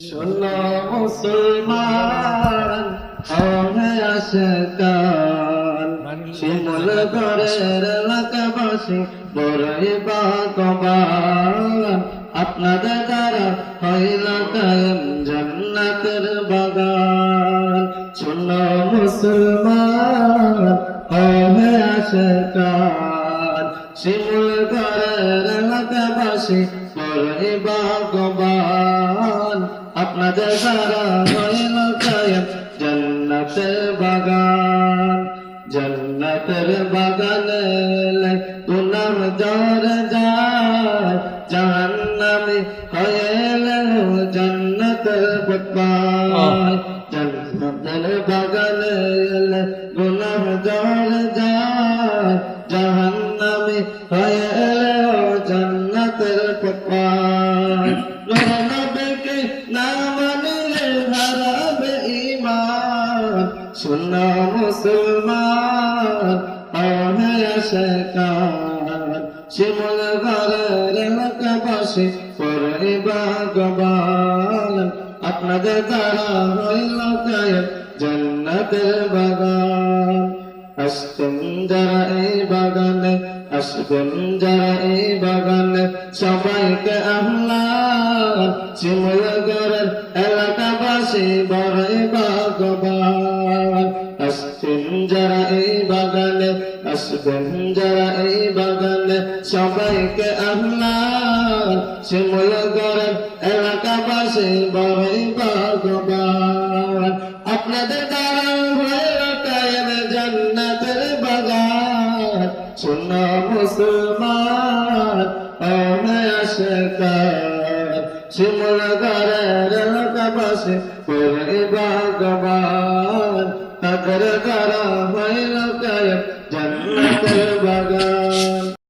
শোনো মুসলমান ওহে আশকান শিমুল গড়ের এলাকাবাসী বড়ই ভাগ্যবান আপনাদের দ্বারা হইল কায়েম জান্নাতের বাগান। শোনো মুসলমান ওহে আশকান শিমুল গড়ের এলাকাবাসী বড়ই ভাগ্যবান আপনাদের দ্বারা হইল কায়েম জান্নাতের বাগান। জান্নাতের বাগানে গুনাহ ঝরে যায় জাহান্নামী হইলে জান্নাতের পথ পায়। জান্নাতের বাগানে গুনাহ ঝরে যায় জাহান্নামী হইলে জান্নাতের পথ পায়। নবীকে না মানিলে হারাবে ঈমান। শোনো মুসলমান ওহে আশকান শিমুল গড়ের এলাকাবাসী বড়ই ভাগ্যবান আপনাদের দ্বারা হইল কায়েম জান্নাতের বাগান। আসবেন যারা এই বাগানে আসবেন যারা এই বাগানে সবাইকে আহ্লান শিমুল গড়ের এলাকাবাসী বড়ই ভাগ্যবান। আসবেন যারা এই বাগানে আসবেন যারা এই বাগানে সবাইকে আহ্লান শিমুল গড়ের এলাকাবাসী বড়ই ভাগ্যবান আপনাদের দ্বারা হইল কায়েম জান্নাতের বাগান। শোনো মুসলমান ওহে আশকান শিমুল গড়ের এলাকাবাসী বড়ই ভাগ্যবান তাদের দ্বারা হইল কায়েম জান্নাতের